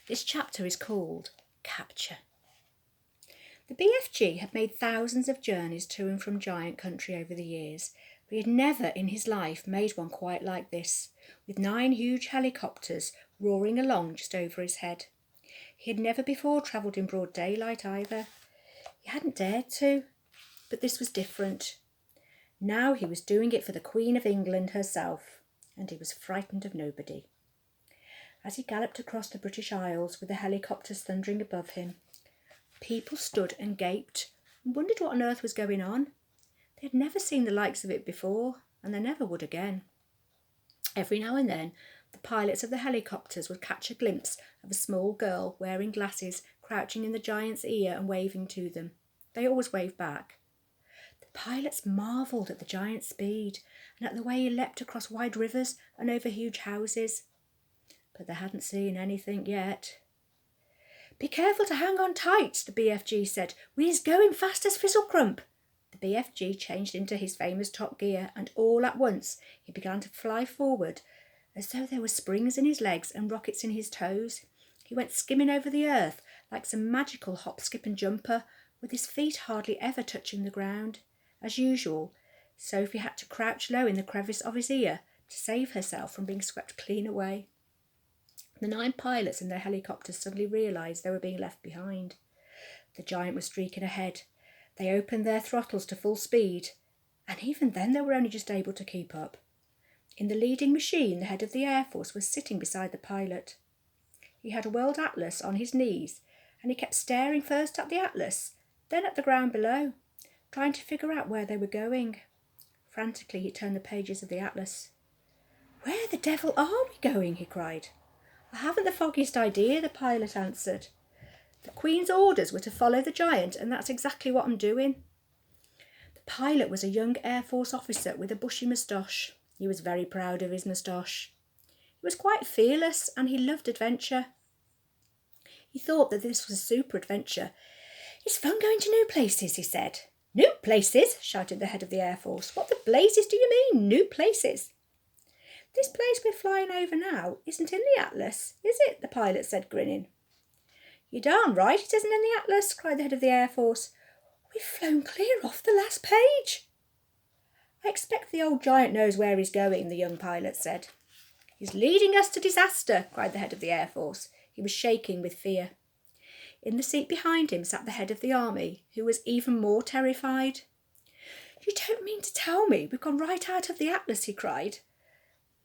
This chapter is called Capture. The BFG had made thousands of journeys to and from giant country over the years, but he had never in his life made one quite like this, with 9 huge helicopters roaring along just over his head. He had never before travelled in broad daylight either. He hadn't dared to, but this was different. Now he was doing it for the Queen of England herself, and he was frightened of nobody. As he galloped across the British Isles with the helicopters thundering above him, people stood and gaped and wondered what on earth was going on. They had never seen the likes of it before, and they never would again. Every now and then, the pilots of the helicopters would catch a glimpse of a small girl wearing glasses, crouching in the giant's ear and waving to them. They always waved back. The pilots marvelled at the giant's speed and at the way he leapt across wide rivers and over huge houses. But they hadn't seen anything yet. "Be careful to hang on tight," the BFG said. "We's going fast as Fizzlecrump." The BFG changed into his famous top gear, and all at once he began to fly forward as though there were springs in his legs and rockets in his toes. He went skimming over the earth like some magical hop, skip and jumper, with his feet hardly ever touching the ground. As usual, Sophie had to crouch low in the crevice of his ear to save herself from being swept clean away. The 9 pilots in their helicopters suddenly realised they were being left behind. The giant was streaking ahead. They opened their throttles to full speed, and even then they were only just able to keep up. In the leading machine, the head of the Air Force was sitting beside the pilot. He had a world atlas on his knees, and he kept staring first at the atlas, then at the ground below, trying to figure out where they were going. Frantically, he turned the pages of the atlas. "Where the devil are we going?" he cried. "I haven't the foggiest idea," the pilot answered. "The Queen's orders were to follow the giant, and that's exactly what I'm doing." The pilot was a young Air Force officer with a bushy moustache. He was very proud of his moustache. He was quite fearless, and he loved adventure. He thought that this was a super adventure. "It's fun going to new places," he said. "New places?" shouted the head of the Air Force. "What the blazes do you mean, new places?" "This place we're flying over now isn't in the atlas, is it?" the pilot said, grinning. "You're darn right it isn't in the atlas," cried the head of the Air Force. "We've flown clear off the last page." "I expect the old giant knows where he's going," the young pilot said. "He's leading us to disaster," cried the head of the Air Force. He was shaking with fear. In the seat behind him sat the head of the army, who was even more terrified. "You don't mean to tell me we've gone right out of the atlas," he cried,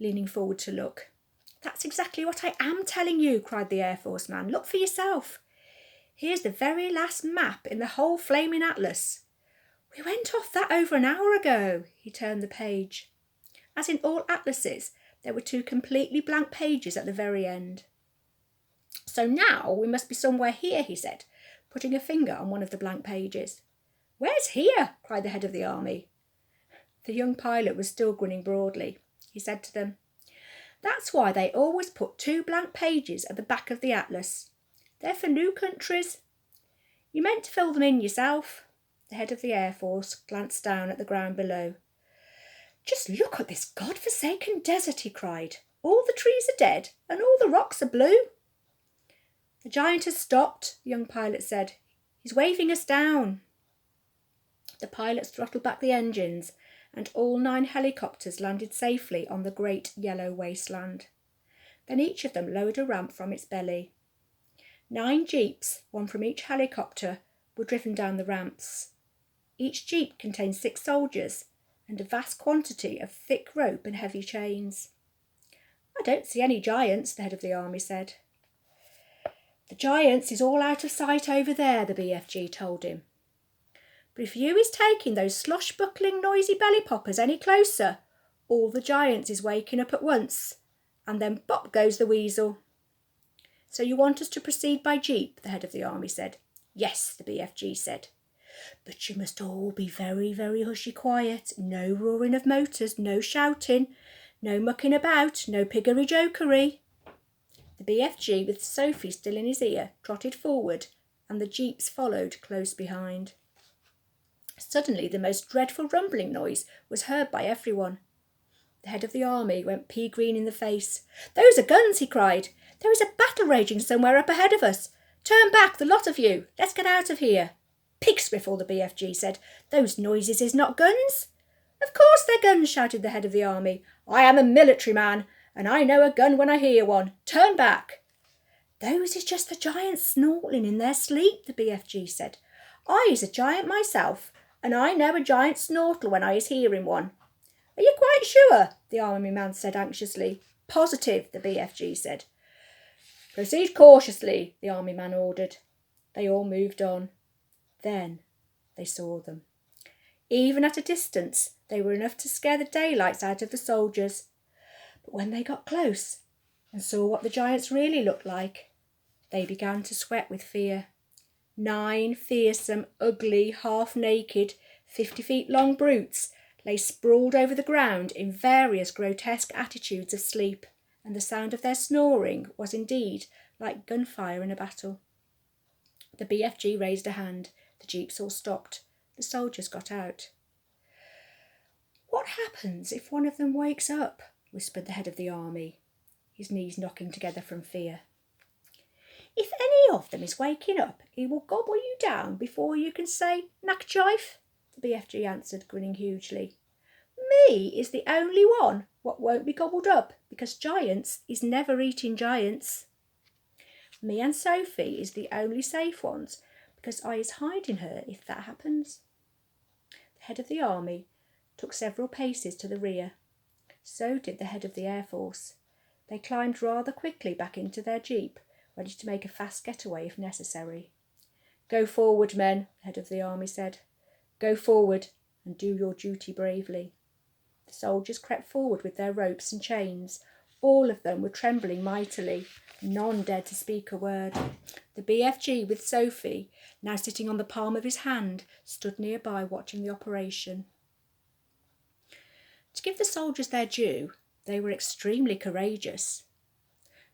leaning forward to look. "That's exactly what I am telling you," cried the Air Force man. "Look for yourself. Here's the very last map in the whole flaming atlas. We went off that over an hour ago." He turned the page. As in all atlases, there were 2 completely blank pages at the very end. "So now we must be somewhere here," he said, putting a finger on one of the blank pages. "Where's here?" cried the head of the army. The young pilot was still grinning broadly. He said to them, "That's why they always put 2 blank pages at the back of the atlas. They're for new countries. You meant to fill them in yourself." The head of the Air Force glanced down at the ground below. "Just look at this God-forsaken desert," he cried. "All the trees are dead and all the rocks are blue." "The giant has stopped," the young pilot said. "He's waving us down." The pilots throttled back the engines, and all 9 helicopters landed safely on the great yellow wasteland. Then each of them lowered a ramp from its belly. 9 jeeps, one from each helicopter, were driven down the ramps. Each jeep contained 6 soldiers and a vast quantity of thick rope and heavy chains. "I don't see any giants," the head of the army said. "The giants is all out of sight over there," the BFG told him. "But if you is taking those slosh-buckling, noisy belly-poppers any closer, all the giants is waking up at once, and then bop goes the weasel." "So you want us to proceed by jeep?" the head of the army said. "Yes," the BFG said. "But you must all be very, very hushy quiet. No roaring of motors, no shouting, no mucking about, no piggery-jokery." The BFG, with Sophie still in his ear, trotted forward, and the jeeps followed close behind. Suddenly the most dreadful rumbling noise was heard by everyone. The head of the army went pea-green in the face. "Those are guns," he cried. There is a battle raging somewhere up ahead of us. Turn back, the lot of you. Let's get out of here. Pigswiffle, the BFG said. Those noises is not guns. Of course they're guns, shouted the head of the army. I am a military man, and I know a gun when I hear one. Turn back. Those is just the giants snorting in their sleep, the BFG said. I is a giant myself, and I know a giant snortle when I is hearing one. Are you quite sure? The army man said anxiously. Positive, the BFG said. Proceed cautiously, the army man ordered. They all moved on. Then they saw them. Even at a distance, they were enough to scare the daylights out of the soldiers. But when they got close and saw what the giants really looked like, they began to sweat with fear. 9 fearsome, ugly, half-naked, 50 feet long brutes lay sprawled over the ground in various grotesque attitudes of sleep, and the sound of their snoring was indeed like gunfire in a battle. The BFG raised a hand. The jeeps all stopped. The soldiers got out. What happens if one of them wakes up? Whispered the head of the army, his knees knocking together from fear. If any of them is waking up, he will gobble you down before you can say knack jive, the BFG answered, grinning hugely. Me is the only one what won't be gobbled up, because giants is never eating giants. Me and Sophie is the only safe ones, because I is hiding her if that happens. The head of the army took several paces to the rear. So did the head of the Air Force. They climbed rather quickly back into their jeep, ready to make a fast getaway if necessary. Go forward, men, the head of the army said. Go forward and do your duty bravely. The soldiers crept forward with their ropes and chains. All of them were trembling mightily. None dared to speak a word. The BFG, with Sophie, now sitting on the palm of his hand, stood nearby watching the operation. To give the soldiers their due, they were extremely courageous.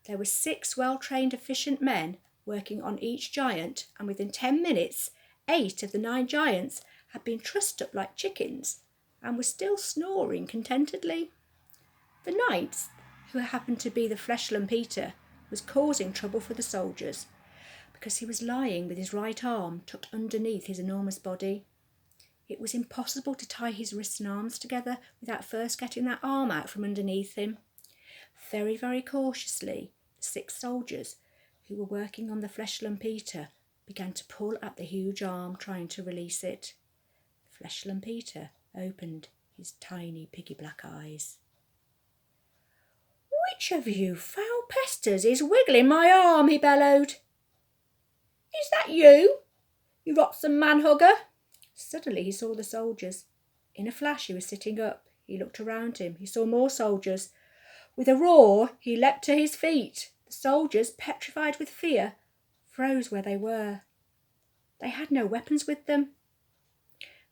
There were 6 well-trained, efficient men working on each giant, and within 10 minutes, 8 of the 9 giants had been trussed up like chickens and were still snoring contentedly. The ninth, who happened to be the Fleshlam Peter, was causing trouble for the soldiers because he was lying with his right arm tucked underneath his enormous body. It was impossible to tie his wrists and arms together without first getting that arm out from underneath him. Very, very cautiously, the 6 soldiers who were working on the Fleshlam Peter began to pull at the huge arm, trying to release it. The Fleshlam Peter opened his tiny piggy black eyes. Which of you foul pesters is wiggling my arm? He bellowed. Is that you, you rotsome man-hugger? Suddenly he saw the soldiers. In a flash he was sitting up. He looked around him. He saw more soldiers. With a roar he leapt to his feet. The soldiers, petrified with fear, froze where they were. They had no weapons with them.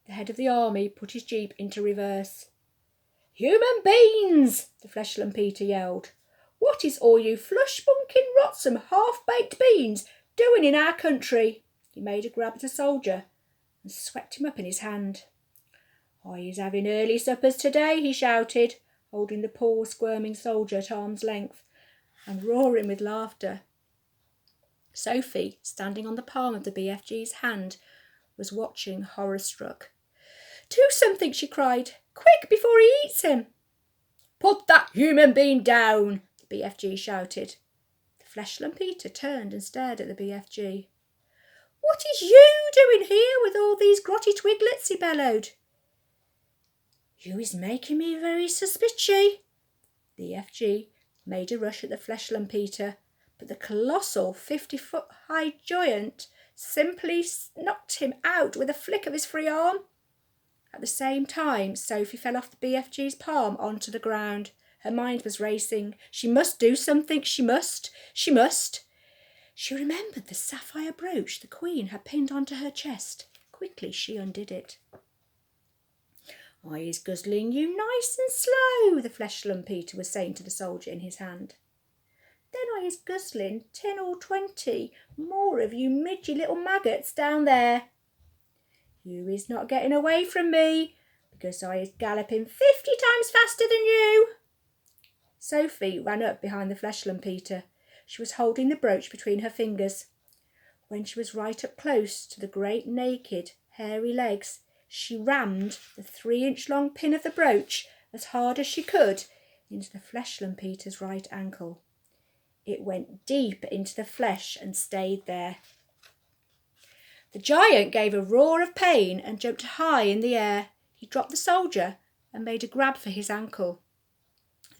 The head of the army put his jeep into reverse. Human beings, the Fleshlam Peter yelled. What is all you flush-bunking, rotsome, half-baked beans doing in our country? He made a grab at a soldier and swept him up in his hand. I is having early suppers today, he shouted, holding the poor squirming soldier at arm's length and roaring with laughter. Sophie, standing on the palm of the BFG's hand, was watching horror-struck. Do something, she cried. Quick, before he eats him. Put that human being down, the BFG shouted. The Fleshlam Peter turned and stared at the BFG. What is you doing here with all these grotty twiglets? He bellowed. You is making me very suspicious. The BFG made a rush at the Fleshlam Peter, but the colossal 50-foot-high giant simply knocked him out with a flick of his free arm. At the same time, Sophie fell off the BFG's palm onto the ground. Her mind was racing. She must do something. She must. She remembered the sapphire brooch the Queen had pinned onto her chest. Quickly she undid it. I is guzzling you nice and slow, the Fleshlam Peter was saying to the soldier in his hand. Then I is guzzling 10 or 20 more of you midgy little maggots down there. You is not getting away from me, because I is galloping 50 times faster than you. Sophie ran up behind the Fleshlam Peter. She was holding the brooch between her fingers. When she was right up close to the great naked, hairy legs, she rammed the 3-inch long pin of the brooch as hard as she could into the Flesh-Lumpeter's right ankle. It went deep into the flesh and stayed there. The giant gave a roar of pain and jumped high in the air. He dropped the soldier and made a grab for his ankle.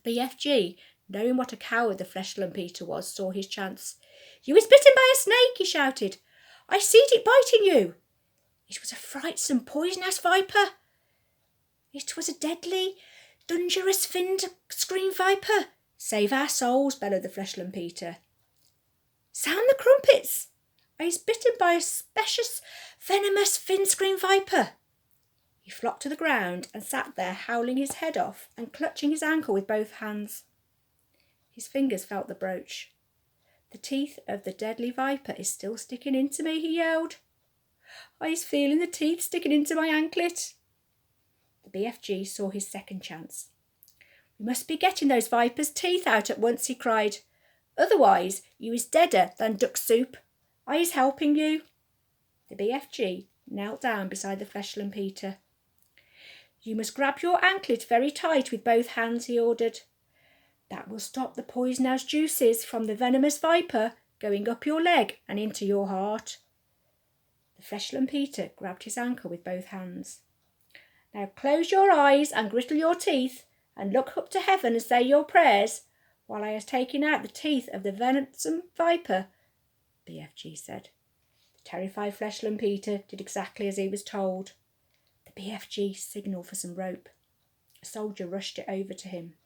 The BFG, knowing what a coward the Flesh-Lumpeter was, saw his chance. "You was bitten by a snake," he shouted. "I seed it biting you." "It was a frightsome, poisonous viper." "It was a deadly, dangerous screen viper." "Save our souls," bellowed the Flesh-Lumpeter. "Sound the crumpets. I was bitten by a specious, venomous fin-screen viper." He flopped to the ground and sat there howling his head off and clutching his ankle with both hands. His fingers felt the brooch. "The teeth of the deadly viper is still sticking into me," he yelled. "I is feeling the teeth sticking into my anklet." The BFG saw his second chance. "We must be getting those viper's teeth out at once," he cried. "Otherwise you is deader than duck soup. I is helping you." The BFG knelt down beside the Flesh-Lumpeter. "You must grab your anklet very tight with both hands," he ordered. "That will stop the poisonous juices from the venomous viper going up your leg and into your heart." The Flesh-Lumpeter grabbed his ankle with both hands. "Now close your eyes and grittle your teeth and look up to heaven and say your prayers while I am taking out the teeth of the venomous viper," BFG said. The terrified Flesh-Lumpeter did exactly as he was told. The BFG signalled for some rope. A soldier rushed it over to him.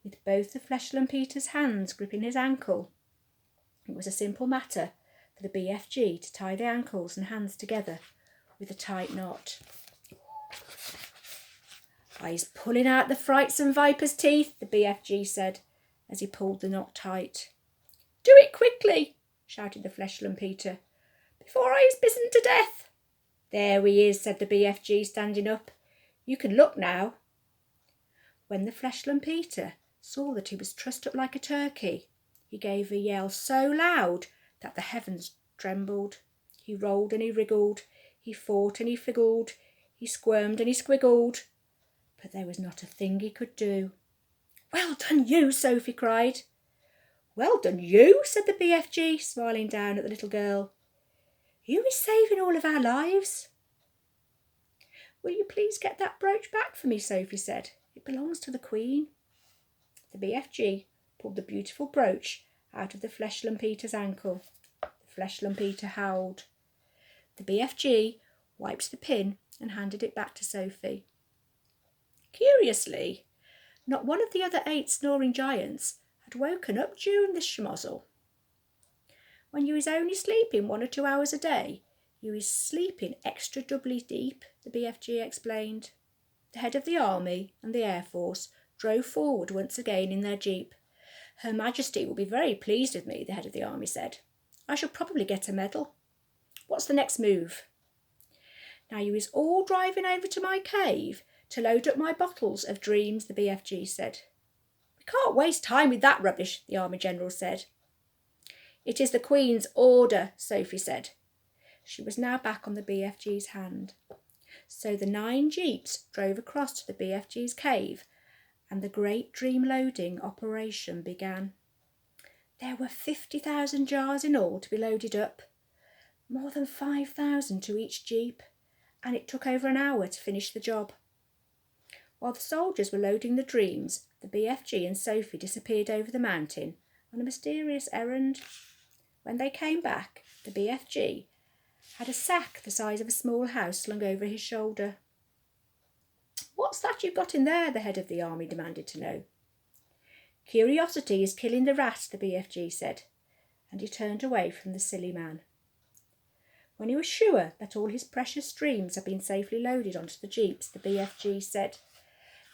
With both the Flesh-Lumpeter's hands gripping his ankle, it was a simple matter for the BFG to tie the ankles and hands together with a tight knot. "I's pulling out the frightsome viper's teeth," the BFG said as he pulled the knot tight. "Do it quickly," shouted the Flesh-Lumpeter, "before I is bitten to death." "There he is," said the BFG, standing up. "You can look now." When the Flesh-Lumpeter saw that he was trussed up like a turkey, he gave a yell so loud that the heavens trembled. He rolled and he wriggled, he fought and he figgled, he squirmed and he squiggled, but there was not a thing he could do. "Well done you," Sophie cried. "Well done you," said the BFG, smiling down at the little girl. "You is saving all of our lives." "Will you please get that brooch back for me?" Sophie said. "It belongs to the Queen." The BFG pulled the beautiful brooch out of the Flesh-Lumpeter's ankle. The Flesh-Lumpeter howled. The BFG wiped the pin and handed it back to Sophie. Curiously, not one of the other 8 snoring giants had woken up during this schmozzle. When you is only sleeping 1 or 2 hours a day, you is sleeping extra doubly deep, the BFG explained. The head of the Army and the Air Force drove forward once again in their jeep. "Her Majesty will be very pleased with me," the head of the Army said. "I shall probably get a medal. What's the next move?" "Now you is all driving over to my cave to load up my bottles of dreams," the BFG said. "We can't waste time with that rubbish," the Army General said. "It is the Queen's order," Sophie said. She was now back on the BFG's hand. So the 9 jeeps drove across to the BFG's cave and the great dream loading operation began. There were 50,000 jars in all to be loaded up, more than 5,000 to each jeep, and it took over an hour to finish the job. While the soldiers were loading the dreams, the BFG and Sophie disappeared over the mountain on a mysterious errand. When they came back, the BFG had a sack the size of a small house slung over his shoulder. "What's that you've got in there?" the head of the army demanded to know. "Curiosity is killing the rat," the BFG said, and he turned away from the silly man. When he was sure that all his precious dreams had been safely loaded onto the jeeps, the BFG said,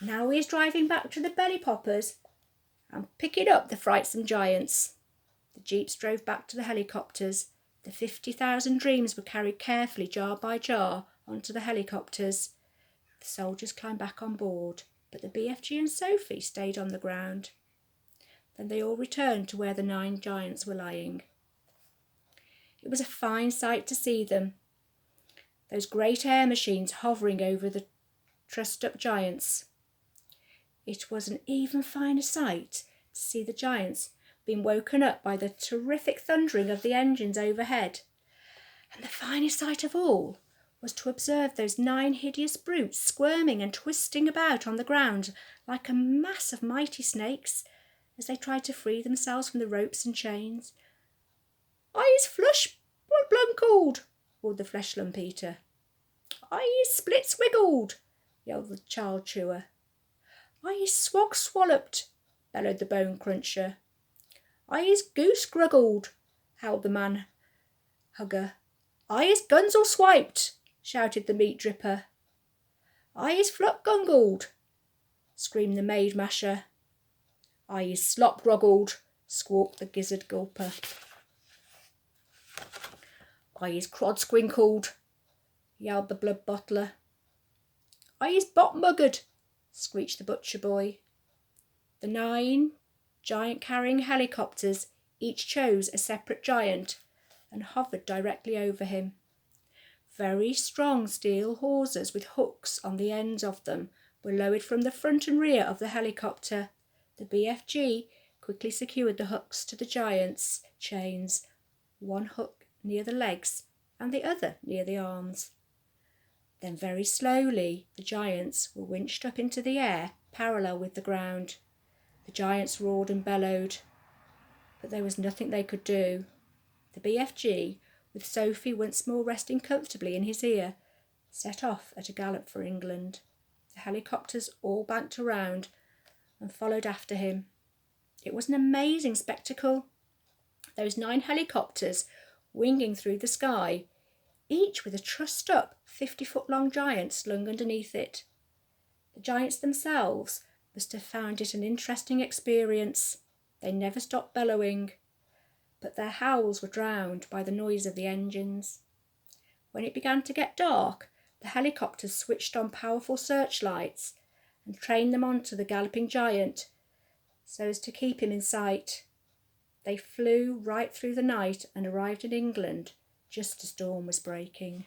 "Now he is driving back to the belly poppers and picking up the frightsome giants." The jeeps drove back to the helicopters. The 50,000 dreams were carried carefully, jar by jar, onto the helicopters. The soldiers climbed back on board, but the BFG and Sophie stayed on the ground. Then they all returned to where the 9 giants were lying. It was a fine sight to see them, those great air machines hovering over the trussed-up giants. It was an even finer sight to see the giants being woken up by the terrific thundering of the engines overhead. And the finest sight of all was to observe those 9 hideous brutes squirming and twisting about on the ground like a mass of mighty snakes as they tried to free themselves from the ropes and chains. "I's flush blunkled," roared the flesh lump eater. "I's split swiggled," yelled the child chewer. "I's swog swalloped," bellowed the bone cruncher. "I's goose gruggled," howled the man hugger. "I's gunsel swiped," shouted the meat dripper. "I's fluck gungled," screamed the maid masher. "I's slop groggled," squawked the gizzard gulper. "I's crod squinkled," yelled the blood bottler. "I's bot muggered," screeched the butcher boy. The 9 giant-carrying helicopters each chose a separate giant and hovered directly over him. Very strong steel hawsers with hooks on the ends of them were lowered from the front and rear of the helicopter. The BFG quickly secured the hooks to the giants' chains, one hook near the legs and the other near the arms. Then very slowly the giants were winched up into the air parallel with the ground. The giants roared and bellowed, but there was nothing they could do. The BFG, with Sophie once more resting comfortably in his ear, set off at a gallop for England. The helicopters all banked around and followed after him. It was an amazing spectacle. Those 9 helicopters winging through the sky, each with a trussed-up 50-foot-long giant slung underneath it. The giants themselves must have found it an interesting experience. They never stopped bellowing, but their howls were drowned by the noise of the engines. When it began to get dark, the helicopters switched on powerful searchlights and trained them onto the galloping giant so as to keep him in sight. They flew right through the night and arrived in England just as dawn was breaking.